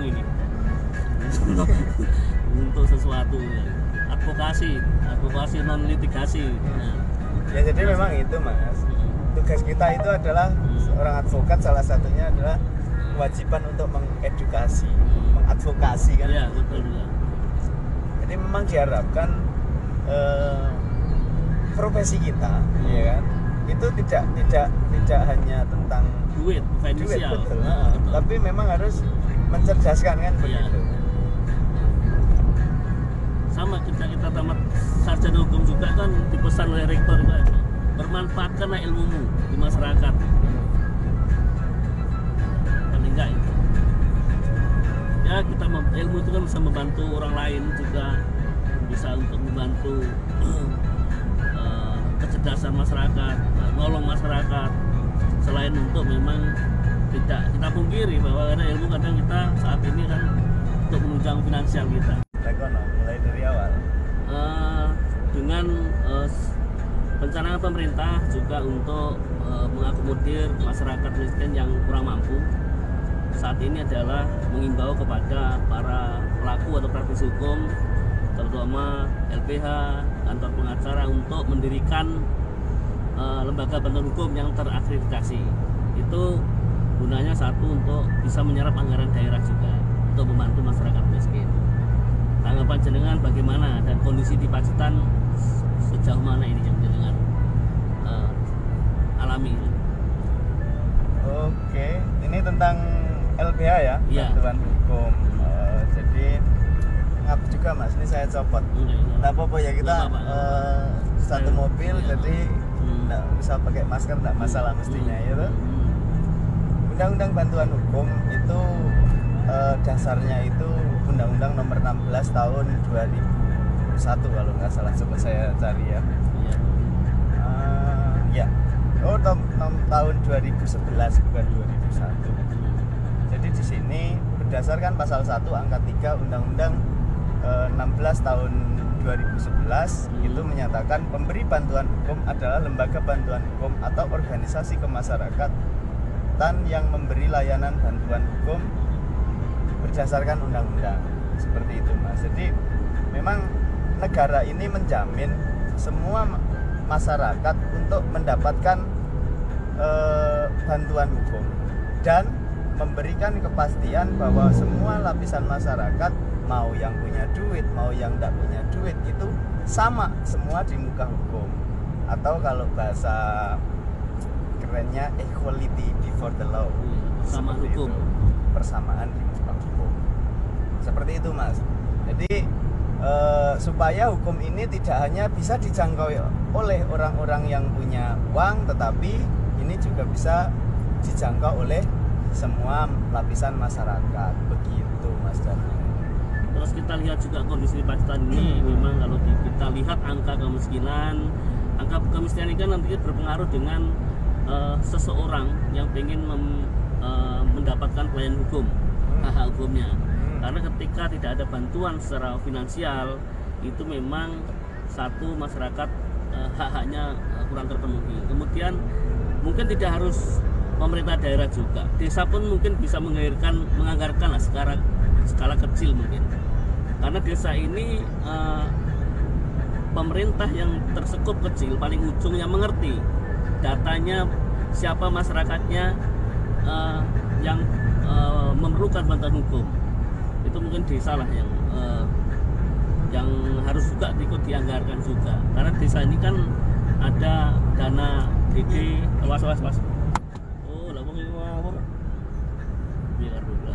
ini untuk sesuatu advokasi non litigasi. Ya jadi memang itu Mas, tugas kita itu adalah seorang advokat, salah satunya adalah kewajiban untuk mengedukasi, mengadvokasi kan. Iya betul juga. Jadi memang diharapkan profesi kita, ya kan, itu tidak hanya tentang duit finansial, betul. Betul. Tapi memang harus mencerdaskan kan begitu. Sama kita tamat sarjana hukum juga kan dipesan oleh rektor juga, bermanfaatkanlah ilmumu di masyarakat. Paling enggak itu. Ya kita ilmu itu kan bisa membantu orang lain juga, bisa untuk membantu kecerdasan masyarakat, nolong masyarakat. Selain untuk memang tidak kita pungkiri bahwa karena ilmu kadang kita saat ini kan untuk menunjang finansial kita. Mulai dari awal. Dengan perencanaan pemerintah juga untuk mengakomodir masyarakat miskin yang kurang mampu. Saat ini adalah mengimbau kepada para pelaku atau praktisi hukum, terutama LPH, kantor pengacara, untuk mendirikan lembaga bantuan hukum yang terakreditasi. Itu gunanya satu untuk bisa menyerap anggaran daerah juga untuk membantu masyarakat miskin. Tanggapan jenengan bagaimana dan kondisi di Pacitan sejauh mana ini yang jenengan alami? Oke, ini tentang LBH ya, bantuan hukum. Jadi ngap juga Mas, ini saya copot. Nggak apa-apa ya, kita satu mobil, jadi nggak bisa pakai masker, nggak masalah mestinya ya tuh. Undang-undang bantuan hukum itu dasarnya itu Undang-Undang Nomor 16 Tahun 2001 kalau nggak salah, coba saya cari ya. Tahun 2011 bukan 2001. Jadi di sini berdasarkan pasal 1 angka 3 Undang-Undang 16 tahun 2011 itu menyatakan pemberi bantuan hukum adalah lembaga bantuan hukum atau organisasi kemasyarakatan yang memberi layanan bantuan hukum berdasarkan undang-undang. Seperti itu Mas. Jadi memang negara ini menjamin semua masyarakat untuk mendapatkan bantuan hukum dan memberikan kepastian bahwa semua lapisan masyarakat, mau yang punya duit, mau yang tidak punya duit, itu sama semua di muka hukum, atau kalau bahasa kerennya equality before the law, sama hukum itu. Persamaan di muka hukum, seperti itu Mas. Jadi supaya hukum ini tidak hanya bisa dijangkau oleh orang-orang yang punya uang, tetapi ini juga bisa dijangkau oleh semua lapisan masyarakat, begitu Mas Dani. Terus kita lihat juga kondisi di Pacitan ini, memang kalau kita lihat angka kemiskinan ini kan nantinya berpengaruh dengan seseorang yang ingin mendapatkan pelayanan hukum, hak hukumnya. Karena ketika tidak ada bantuan secara finansial, itu memang satu masyarakat hak-haknya kurang terpenuhi. Kemudian mungkin tidak harus pemerintah daerah juga, desa pun mungkin bisa menganggarkan lah skala kecil mungkin. Karena desa ini pemerintah yang tersekup kecil, paling ujung yang mengerti datanya siapa masyarakatnya yang memerlukan bantuan hukum. Itu mungkin desa lah yang harus juga ikut dianggarkan juga. Karena desa ini kan ada dana DD, was. Oh, lah wong iki ngomong. Biar dulu.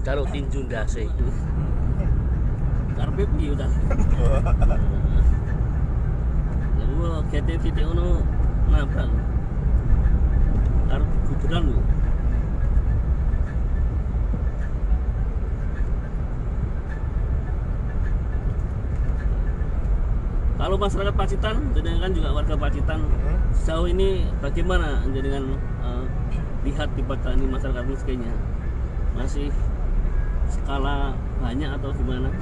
Karo tinju ndase. Karepe piye udah. Ya gua GT ngono nabrak. Karo gubernur lho. Kalau masyarakat Pacitan, dengan juga warga Pacitan, sejauh ini bagaimana dengan lihat di Pacitan ini masyarakat miskinnya? Masih skala banyak atau gimana?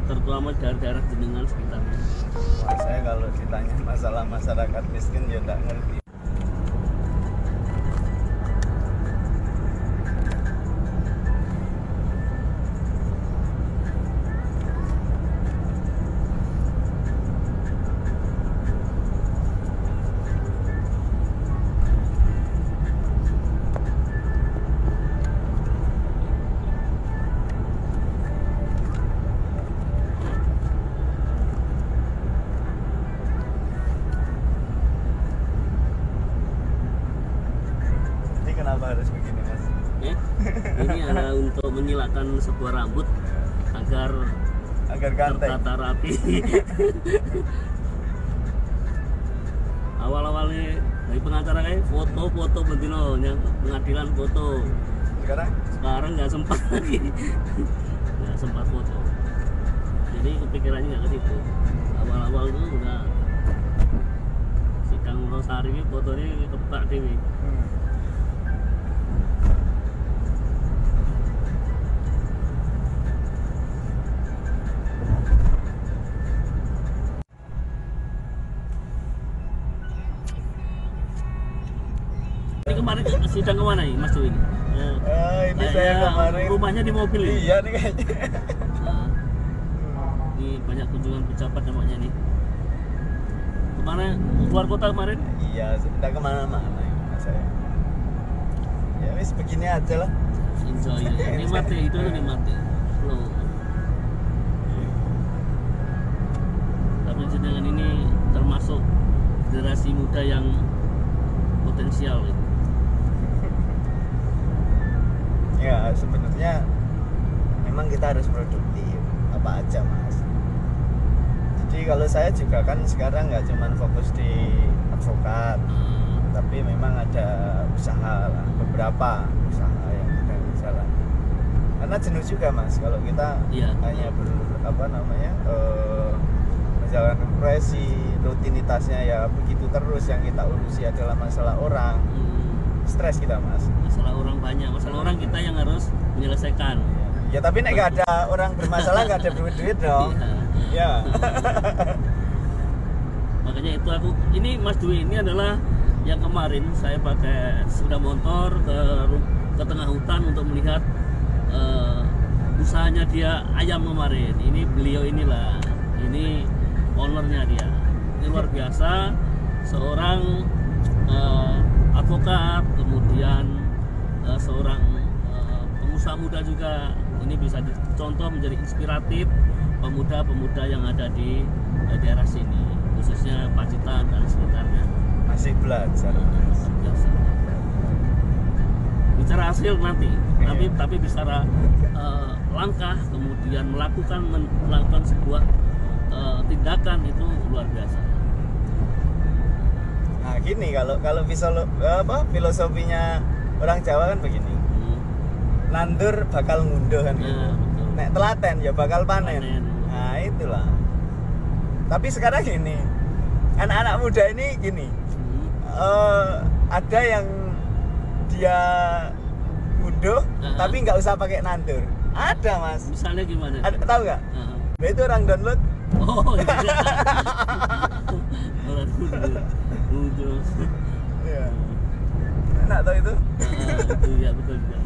Terutama daerah-daerah jenengan sekitarnya. Wah, saya kalau ditanya masalah masyarakat miskin ya tidak ngerti. untuk menyilakkan sebuah rambut agar ganteng. tertata rapi. Awal-awalnya dari pengacara kayak foto bentino yang pengadilan foto. Sekarang nggak sempat lagi, nggak sempat foto. Jadi kepikirannya nggak ke situ. Awal-awal tuh udah sidang Rosari ini fotonya kepak dewi. Ini kemarin sidang kemana nih Mas Dewi? Ini saya kemarin rumahnya di mobil ya? Iya nih kayaknya. Nah, ini banyak kunjungan pejabat namanya nih. Kemana? Keluar kota kemarin? Iya, sudah kemana-mana ya saya. Ya wis begini aja lah. Enjoy, nikmati itu nikmati. Slow. Tapi sedangkan ini termasuk generasi muda yang potensial. Ya sebenarnya memang kita harus produktif apa aja mas. Jadi kalau saya juga kan sekarang nggak cuma fokus di advokat, tapi memang ada usaha lah, beberapa usaha yang sedang berjalan. Karena jenuh juga mas kalau kita hanya menjalankan profesi, rutinitasnya ya begitu terus, yang kita urusi adalah masalah orang. Stres kita mas. Masalah orang banyak, masalah orang kita yang harus menyelesaikan. Ya tapi nek gak ada orang bermasalah gak ada duit dong. Ya. Makanya itu ini Mas Dwi ini adalah yang kemarin saya pakai sepeda motor ke tengah hutan untuk melihat usahanya dia ayam kemarin. Ini beliau inilah, ini ownernya dia. Ini luar biasa, seorang advokat, kemudian seorang pengusaha muda juga. Ini bisa dicontoh menjadi inspiratif pemuda-pemuda yang ada di daerah sini, khususnya Pacitan dan sekitarnya. Masih belajar. Bicara hasil nanti, tapi bicara langkah, kemudian melakukan sebuah tindakan itu luar biasa. Nah gini, kalau filosofinya orang Jawa kan begini, nandur bakal ngunduh kan gitu. Nek telaten ya bakal panen. Nah itulah. Tapi sekarang gini, anak-anak muda ini gini, ada yang dia ngunduh tapi nggak usah pakai nandur. Ada mas. Misalnya gimana? Tahu nggak? Nah, itu orang download. Oh iya. Orang ngunduh. Iya. Enak tau itu? Itu ya betul juga.